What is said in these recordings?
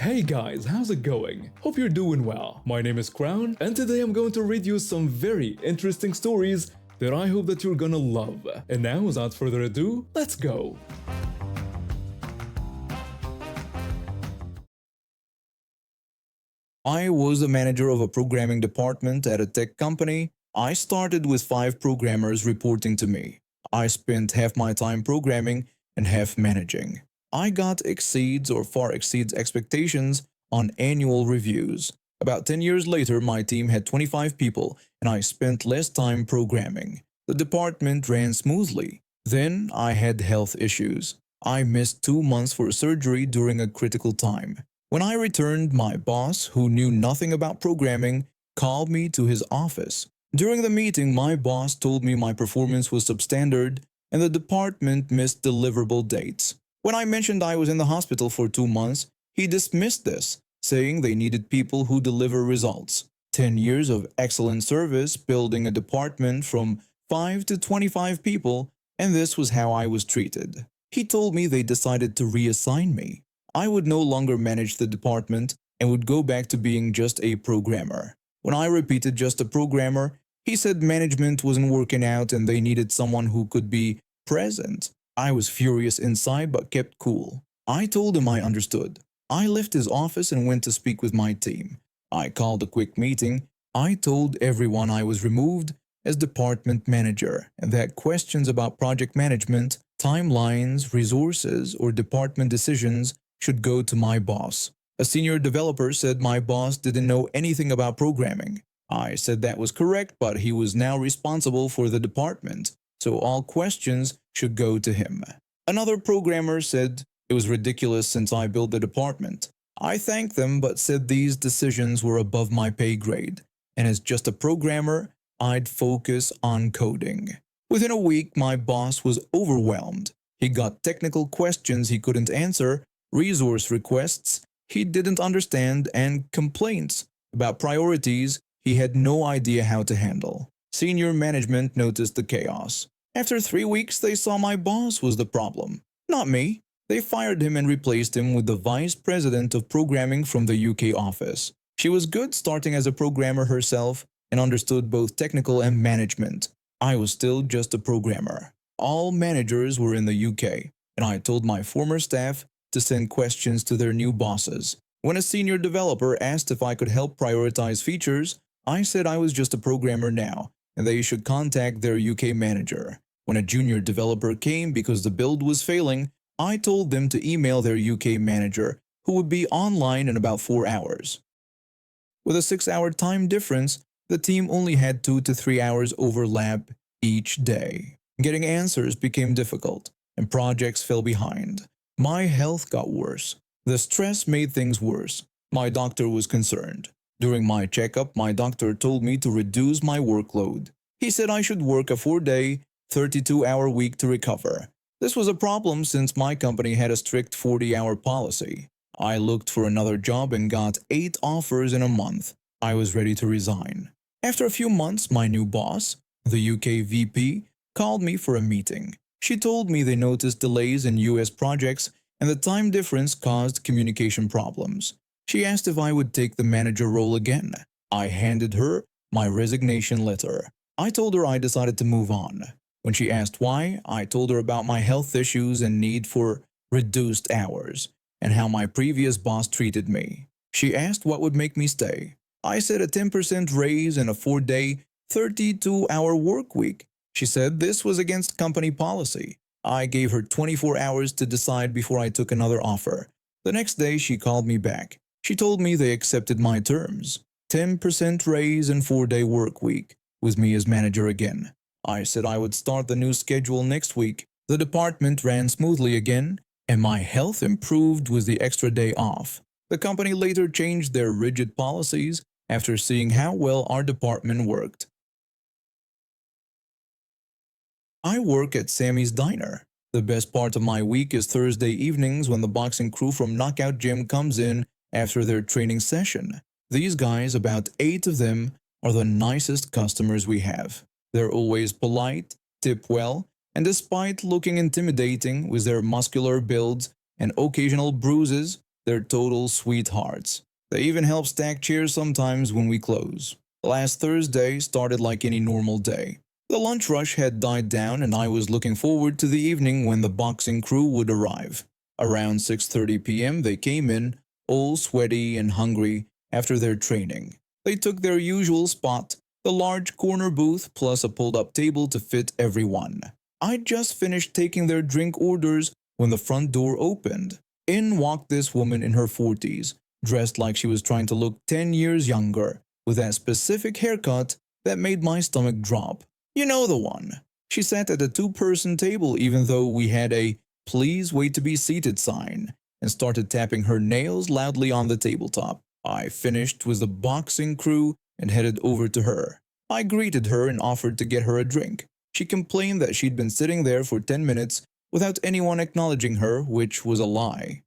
Hey guys, how's it going? Hope you're doing well. My name is Crown, and today I'm going to read you some very interesting stories that I hope that you're gonna love. And now, without further ado, let's go! I was the manager of a programming department at a tech company. I started with 5 programmers reporting to me. I spent half my time programming and half managing. I got exceeds or far exceeds expectations on annual reviews. About 10 years later, my team had 25 people and I spent less time programming. The department ran smoothly. Then I had health issues. I missed 2 months for surgery during a critical time. When I returned, my boss, who knew nothing about programming, called me to his office. During the meeting, my boss told me my performance was substandard and the department missed deliverable dates. When I mentioned I was in the hospital for 2 months, he dismissed this, saying they needed people who deliver results. 10 years of excellent service building a department from 5 to 25 people, and this was how I was treated. He told me they decided to reassign me. I would no longer manage the department and would go back to being just a programmer. When I repeated just a programmer, he said management wasn't working out and they needed someone who could be present. I was furious inside but kept cool. I told him I understood. I left his office and went to speak with my team. I called a quick meeting. I told everyone I was removed as department manager and that questions about project management, timelines, resources, or department decisions should go to my boss. A senior developer said my boss didn't know anything about programming. I said that was correct, but he was now responsible for the department, so all questions should go to him. Another programmer said it was ridiculous since I built the department. I thanked them but said these decisions were above my pay grade, and as just a programmer, I'd focus on coding. Within a week, my boss was overwhelmed. He got technical questions he couldn't answer, resource requests he didn't understand, and complaints about priorities he had no idea how to handle. Senior management noticed the chaos. After 3 weeks, they saw my boss was the problem, not me. They fired him and replaced him with the vice president of programming from the UK office. She was good, starting as a programmer herself, and understood both technical and management. I was still just a programmer. All managers were in the UK, and I told my former staff to send questions to their new bosses. When a senior developer asked if I could help prioritize features, I said I was just a programmer now, and they should contact their UK manager. When a junior developer came because the build was failing, I told them to email their UK manager, who would be online in about 4 hours. With a 6-hour time difference, the team only had 2 to 3 hours overlap each day. Getting answers became difficult, and projects fell behind. My health got worse. The stress made things worse. My doctor was concerned. During my checkup, my doctor told me to reduce my workload. He said I should work a 4-day, 32-hour week to recover. This was a problem since my company had a strict 40-hour policy. I looked for another job and got 8 offers in a month. I was ready to resign. After a few months, my new boss, the UK VP, called me for a meeting. She told me they noticed delays in US projects and the time difference caused communication problems. She asked if I would take the manager role again. I handed her my resignation letter. I told her I decided to move on. When she asked why, I told her about my health issues and need for reduced hours, and how my previous boss treated me. She asked what would make me stay. I said a 10% raise and a 4-day, 32-hour work week. She said this was against company policy. I gave her 24 hours to decide before I took another offer. The next day, she called me back. She told me they accepted my terms. 10% raise and 4-day work week, with me as manager again. I said I would start the new schedule next week. The department ran smoothly again, and my health improved with the extra day off. The company later changed their rigid policies after seeing how well our department worked. I work at Sammy's Diner. The best part of my week is Thursday evenings when the boxing crew from Knockout Gym comes in after their training session. These guys, about 8 of them, are the nicest customers we have. They're always polite, tip well, and despite looking intimidating with their muscular builds and occasional bruises, They're total sweethearts. They even help stack chairs sometimes when we close. Last Thursday started like any normal day. The lunch rush had died down and I was looking forward to the evening when the boxing crew would arrive. Around 6:30 p.m. they came in, all sweaty and hungry after their training. They took their usual spot, the large corner booth plus a pulled-up table to fit everyone. I just finished taking their drink orders when the front door opened. In walked this woman in her 40s, dressed like she was trying to look 10 years younger, with that specific haircut that made my stomach drop. You know the one. She sat at a two-person table even though we had a "Please wait to be seated" sign, and started tapping her nails loudly on the tabletop. I finished with the boxing crew and headed over to her. I greeted her and offered to get her a drink. She complained that she'd been sitting there for 10 minutes without anyone acknowledging her, which was a lie.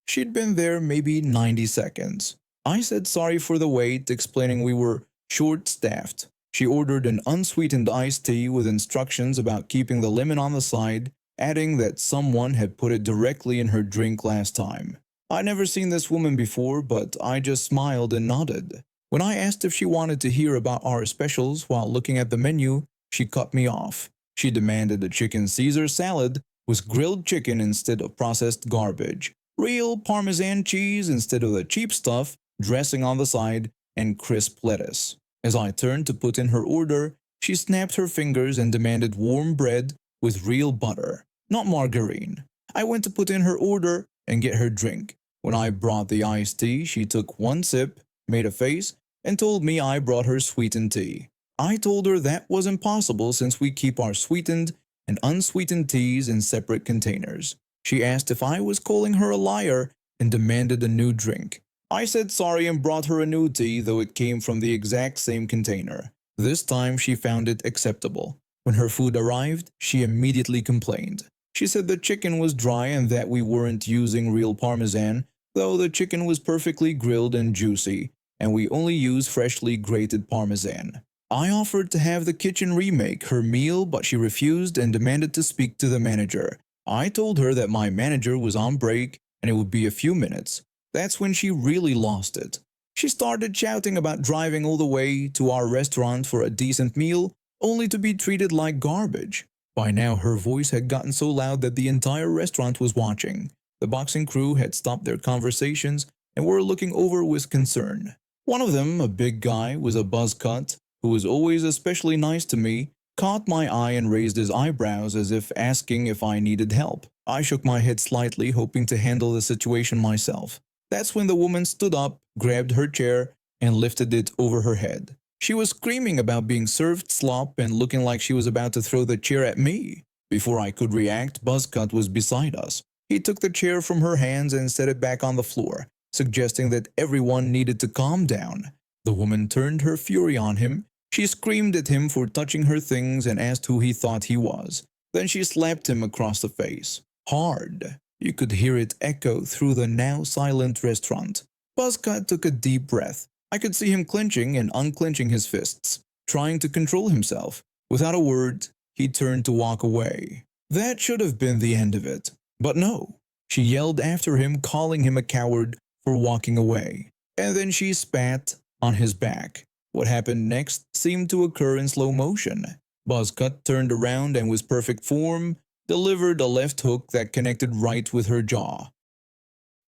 She'd been there maybe 90 seconds. I said sorry for the wait, explaining we were short-staffed. She ordered an unsweetened iced tea with instructions about keeping the lemon on the side, adding that someone had put it directly in her drink last time. I'd never seen this woman before, but I just smiled and nodded. When I asked if she wanted to hear about our specials while looking at the menu, she cut me off. She demanded a chicken Caesar salad with grilled chicken instead of processed garbage, real Parmesan cheese instead of the cheap stuff, dressing on the side, and crisp lettuce. As I turned to put in her order, she snapped her fingers and demanded warm bread with real butter, not margarine. I went to put in her order and get her drink. When I brought the iced tea, she took one sip, made a face, and told me I brought her sweetened tea. I told her that was impossible since we keep our sweetened and unsweetened teas in separate containers. She asked if I was calling her a liar and demanded a new drink. I said sorry and brought her a new tea, though it came from the exact same container. This time she found it acceptable. When her food arrived, she immediately complained. She said the chicken was dry and that we weren't using real Parmesan, though the chicken was perfectly grilled and juicy, and we only use freshly grated Parmesan. I offered to have the kitchen remake her meal, but she refused and demanded to speak to the manager. I told her that my manager was on break and it would be a few minutes. That's when she really lost it. She started shouting about driving all the way to our restaurant for a decent meal, only to be treated like garbage. By now her voice had gotten so loud that the entire restaurant was watching. The boxing crew had stopped their conversations and were looking over with concern. One of them, a big guy with a buzz cut, who was always especially nice to me, caught my eye and raised his eyebrows as if asking if I needed help. I shook my head slightly, hoping to handle the situation myself. That's when the woman stood up, grabbed her chair, and lifted it over her head. She was screaming about being served slop and looking like she was about to throw the chair at me. Before I could react, Buzzcut was beside us. He took the chair from her hands and set it back on the floor, suggesting that everyone needed to calm down. The woman turned her fury on him. She screamed at him for touching her things and asked who he thought he was. Then she slapped him across the face. Hard. You could hear it echo through the now silent restaurant. Buzzcut took a deep breath. I could see him clenching and unclenching his fists, trying to control himself. Without a word, he turned to walk away. That should have been the end of it. But no. She yelled after him, calling him a coward for walking away. And then she spat on his back. What happened next seemed to occur in slow motion. Buzzcut turned around and with perfect form, delivered a left hook that connected right with her jaw.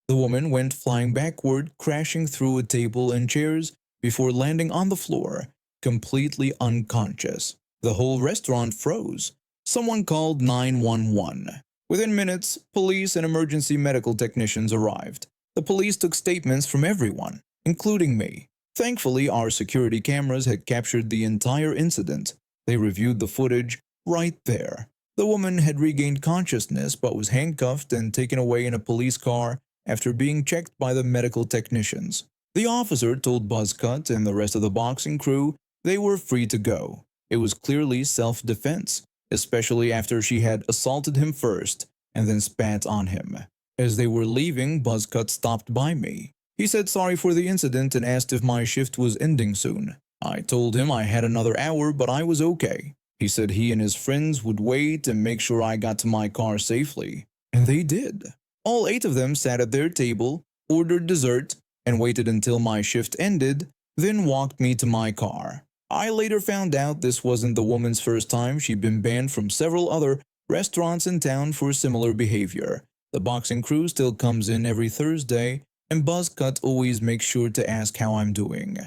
The woman went flying backward, crashing through a table and chairs before landing on the floor, completely unconscious. The whole restaurant froze. Someone called 911. Within minutes, police and emergency medical technicians arrived. The police took statements from everyone, including me. Thankfully, our security cameras had captured the entire incident. They reviewed the footage right there. The woman had regained consciousness but was handcuffed and taken away in a police car after being checked by the medical technicians. The officer told Buzzcut and the rest of the boxing crew they were free to go. It was clearly self-defense, especially after she had assaulted him first and then spat on him. As they were leaving, Buzzcut stopped by me. He said sorry for the incident and asked if my shift was ending soon. I told him I had another hour, but I was okay. He said he and his friends would wait and make sure I got to my car safely. And they did. All 8 of them sat at their table, ordered dessert, and waited until my shift ended, then walked me to my car. I later found out this wasn't the woman's first time. She'd been banned from several other restaurants in town for similar behavior. The boxing crew still comes in every Thursday, and Buzzcut always makes sure to ask how I'm doing.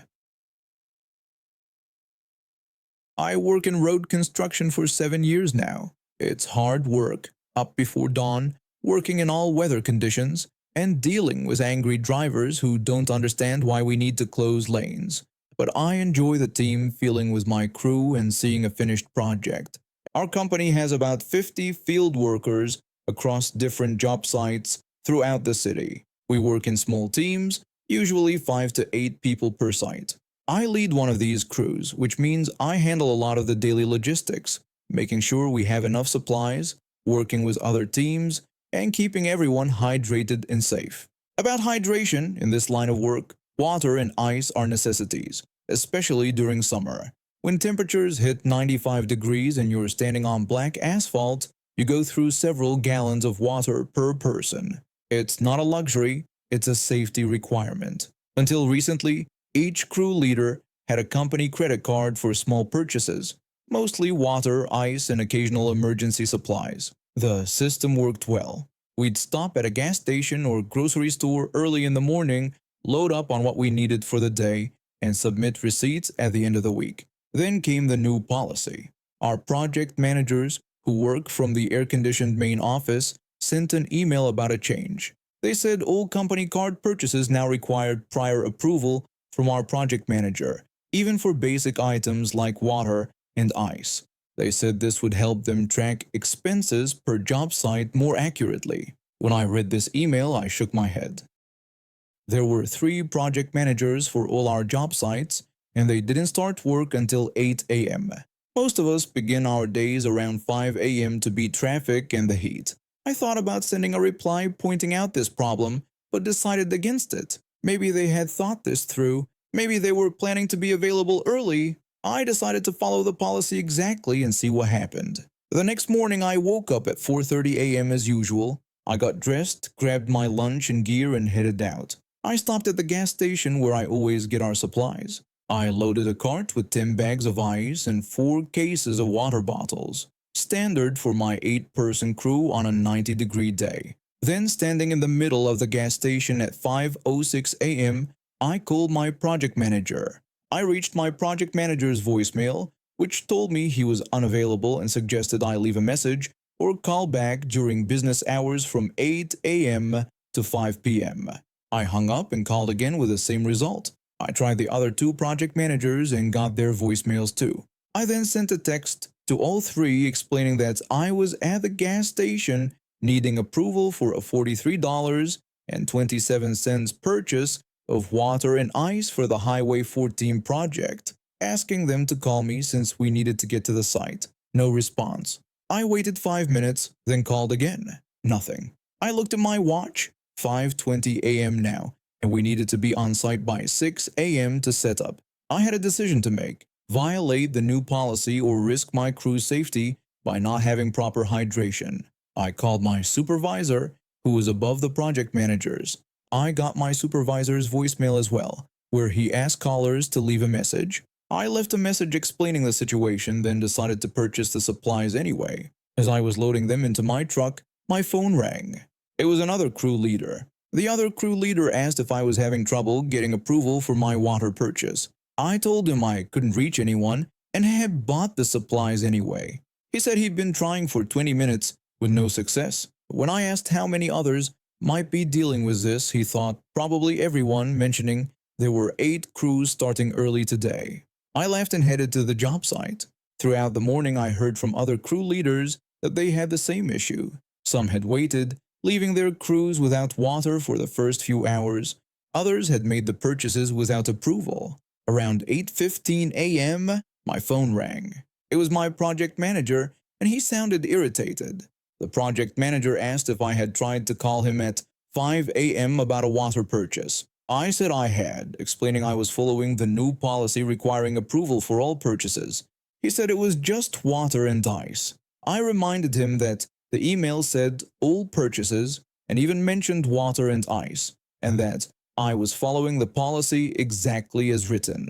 I work in road construction for 7 years now. It's hard work, up before dawn, working in all weather conditions, and dealing with angry drivers who don't understand why we need to close lanes. But I enjoy the team feeling with my crew and seeing a finished project. Our company has about 50 field workers across different job sites throughout the city. We work in small teams, usually 5 to 8 people per site. I lead one of these crews, which means I handle a lot of the daily logistics, making sure we have enough supplies, working with other teams, and keeping everyone hydrated and safe. About hydration in this line of work, water and ice are necessities, especially during summer. When temperatures hit 95 degrees and you're standing on black asphalt, you go through several gallons of water per person. It's not a luxury, it's a safety requirement. Until recently, each crew leader had a company credit card for small purchases, mostly water, ice, and occasional emergency supplies. The system worked well. We'd stop at a gas station or grocery store early in the morning, load up on what we needed for the day, and submit receipts at the end of the week. Then came the new policy. Our project managers, who work from the air-conditioned main office, sent an email about a change. They said all company card purchases now required prior approval from our project manager, even for basic items like water and ice. They said this would help them track expenses per job site more accurately. When I read this email, I shook my head. There were 3 project managers for all our job sites, and they didn't start work until 8 a.m. Most of us begin our days around 5 a.m. to beat traffic and the heat. I thought about sending a reply pointing out this problem, but decided against it. Maybe they had thought this through. Maybe they were planning to be available early. I decided to follow the policy exactly and see what happened. The next morning I woke up at 4:30 a.m. as usual. I got dressed, grabbed my lunch and gear and headed out. I stopped at the gas station where I always get our supplies. I loaded a cart with 10 bags of ice and 4 cases of water bottles, standard for my 8-person crew on a 90-degree day. Then, standing in the middle of the gas station at 5:06 a.m., I called my project manager. I reached my project manager's voicemail, which told me he was unavailable and suggested I leave a message or call back during business hours from 8 a.m. to 5 p.m. I hung up and called again with the same result. I tried the other 2 project managers and got their voicemails too. I then sent a text to all 3 explaining that I was at the gas station needing approval for a $43.27 purchase of water and ice for the Highway 14 project, asking them to call me since we needed to get to the site. No response. I waited 5 minutes, then called again. Nothing. I looked at my watch, 5:20 a.m. now, and we needed to be on site by 6 a.m. to set up. I had a decision to make: violate the new policy or risk my crew's safety by not having proper hydration. I called my supervisor, who was above the project managers. I got my supervisor's voicemail as well, where he asked callers to leave a message. I left a message explaining the situation, then decided to purchase the supplies anyway. As I was loading them into my truck, my phone rang. It was another crew leader. The other crew leader asked if I was having trouble getting approval for my water purchase. I told him I couldn't reach anyone and had bought the supplies anyway. He said he'd been trying for 20 minutes with no success. When I asked how many others might be dealing with this, he thought probably everyone, mentioning there were 8 crews starting early today. I left and headed to the job site. Throughout the morning I heard from other crew leaders that they had the same issue. Some had waited, leaving their crews without water for the first few hours. Others had made the purchases without approval. Around 8:15 a.m., my phone rang. It was my project manager, and he sounded irritated. The project manager asked if I had tried to call him at 5 a.m. about a water purchase. I said I had, explaining I was following the new policy requiring approval for all purchases. He said it was just water and ice. I reminded him that the email said all purchases and even mentioned water and ice, and that I was following the policy exactly as written.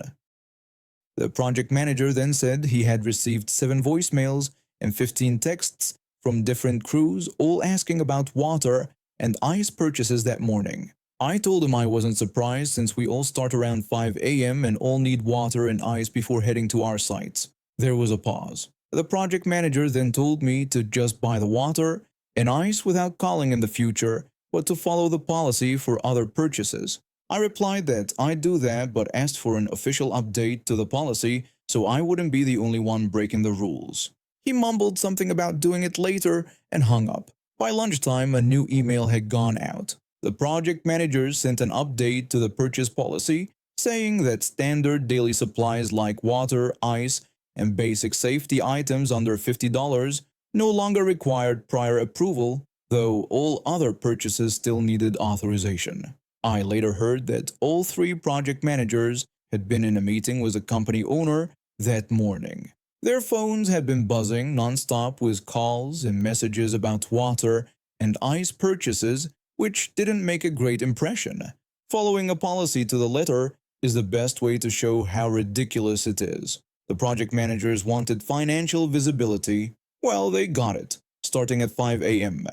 The project manager then said he had received 7 voicemails and 15 texts from different crews, all asking about water and ice purchases that morning. I told him I wasn't surprised since we all start around 5 a.m. and all need water and ice before heading to our sites. There was a pause. The project manager then told me to just buy the water and ice without calling in the future, but to follow the policy for other purchases. I replied that I'd do that, but asked for an official update to the policy so I wouldn't be the only one breaking the rules. He mumbled something about doing it later and hung up. By lunchtime, a new email had gone out. The project manager sent an update to the purchase policy, saying that standard daily supplies like water, ice, and basic safety items under $50 no longer required prior approval, though all other purchases still needed authorization. I later heard that all 3 project managers had been in a meeting with the company owner that morning. Their phones had been buzzing nonstop with calls and messages about water and ice purchases, which didn't make a great impression. Following a policy to the letter is the best way to show how ridiculous it is. The project managers wanted financial visibility. Well, they got it, starting at 5 a.m.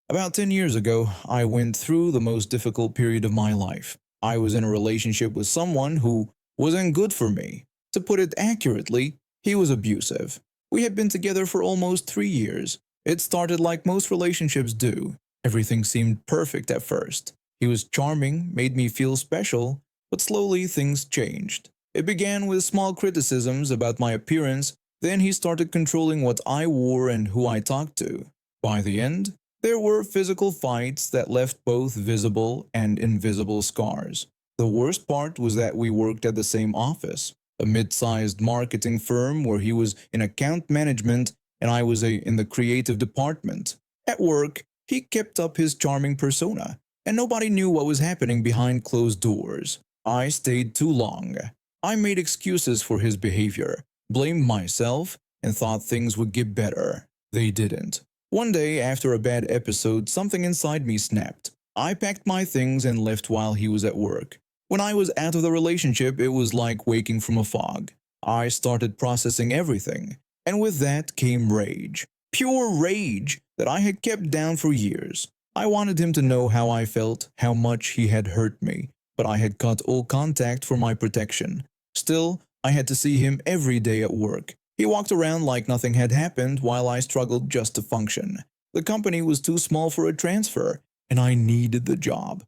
About 10 years ago, I went through the most difficult period of my life. I was in a relationship with someone who wasn't good for me. To put it accurately, he was abusive. We had been together for almost 3 years. It started like most relationships do. Everything seemed perfect at first. He was charming, made me feel special, but slowly things changed. It began with small criticisms about my appearance, then he started controlling what I wore and who I talked to. By the end, there were physical fights that left both visible and invisible scars. The worst part was that we worked at the same office, a mid-sized marketing firm where he was in account management and I was in the creative department. At work, he kept up his charming persona, and nobody knew what was happening behind closed doors. I stayed too long. I made excuses for his behavior, blamed myself, and thought things would get better. They didn't. One day, after a bad episode, something inside me snapped. I packed my things and left while he was at work. When I was out of the relationship, it was like waking from a fog. I started processing everything, and with that came rage. Pure rage that I had kept down for years. I wanted him to know how I felt, how much he had hurt me, but I had cut all contact for my protection. Still, I had to see him every day at work. He walked around like nothing had happened while I struggled just to function. The company was too small for a transfer, and I needed the job.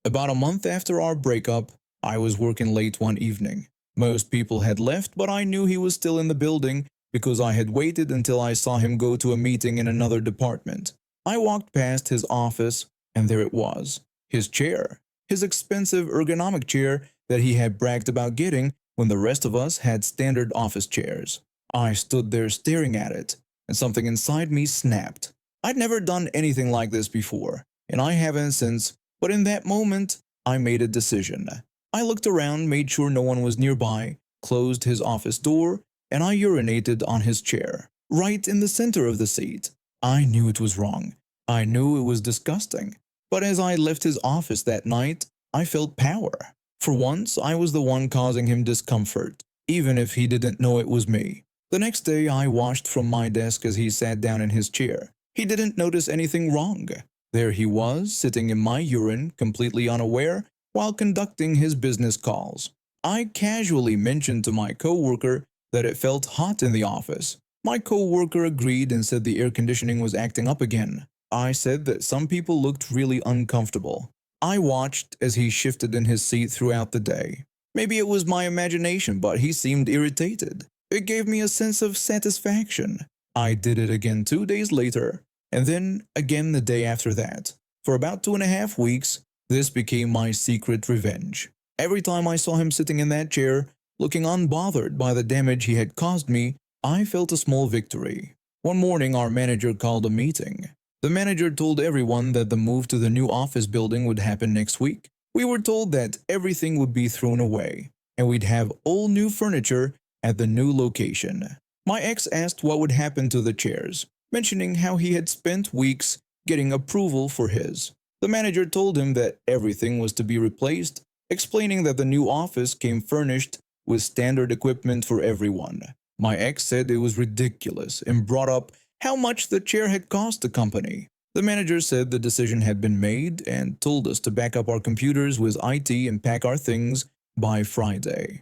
About a month after our breakup, I was working late one evening. Most people had left, but I knew he was still in the building because I had waited until I saw him go to a meeting in another department. I walked past his office, and there it was, his chair, his expensive ergonomic chair that he had bragged about getting when the rest of us had standard office chairs. I stood there staring at it, and something inside me snapped. I'd never done anything like this before, and I haven't since, but in that moment, I made a decision. I looked around, made sure no one was nearby, closed his office door, and I urinated on his chair, right in the center of the seat. I knew it was wrong. I knew it was disgusting. But as I left his office that night, I felt power. For once, I was the one causing him discomfort, even if he didn't know it was me. The next day, I watched from my desk as he sat down in his chair. He didn't notice anything wrong. There he was, sitting in my urine, completely unaware, while conducting his business calls. I casually mentioned to my coworker that it felt hot in the office. My coworker agreed and said the air conditioning was acting up again. I said that some people looked really uncomfortable. I watched as he shifted in his seat throughout the day. Maybe it was my imagination, but he seemed irritated. It gave me a sense of satisfaction. I did it again 2 days later, and then again the day after that. For about 2.5 weeks, this became my secret revenge. Every time I saw him sitting in that chair, looking unbothered by the damage he had caused me, I felt a small victory. One morning, our manager called a meeting. The manager told everyone that the move to the new office building would happen next week. We were told that everything would be thrown away, and we'd have all new furniture at the new location. My ex asked what would happen to the chairs. mentioning how he had spent weeks getting approval for his. The manager told him that everything was to be replaced, explaining that the new office came furnished with standard equipment for everyone. My ex said it was ridiculous and brought up how much the chair had cost the company. The manager said the decision had been made and told us to back up our computers with IT and pack our things by Friday.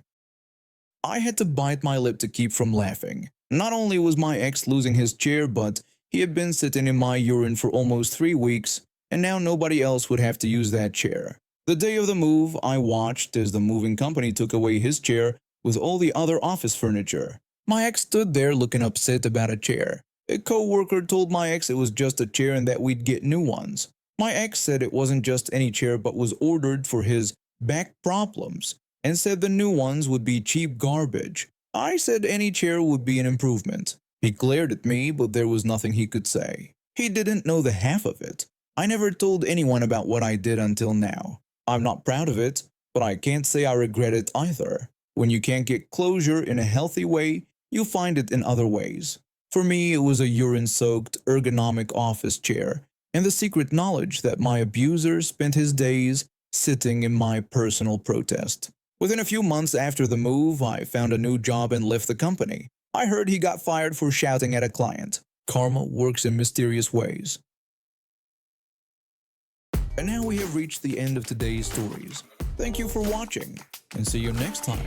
I had to bite my lip to keep from laughing. Not only was my ex losing his chair, but he had been sitting in my urine for almost 3 weeks, and now nobody else would have to use that chair. The day of the move, I watched as the moving company took away his chair with all the other office furniture. My ex stood there looking upset about a chair. A co-worker told my ex it was just a chair and that we'd get new ones. My ex said it wasn't just any chair but was ordered for his back problems and said the new ones would be cheap garbage. I said any chair would be an improvement. He glared at me, but there was nothing he could say. He didn't know the half of it. I never told anyone about what I did until now. I'm not proud of it, but I can't say I regret it either. When you can't get closure in a healthy way, you find it in other ways. For me, it was a urine-soaked ergonomic office chair and the secret knowledge that my abuser spent his days sitting in my personal protest. Within a few months after the move, I found a new job and left the company. I heard he got fired for shouting at a client. Karma works in mysterious ways. And now we have reached the end of today's stories. Thank you for watching, and see you next time.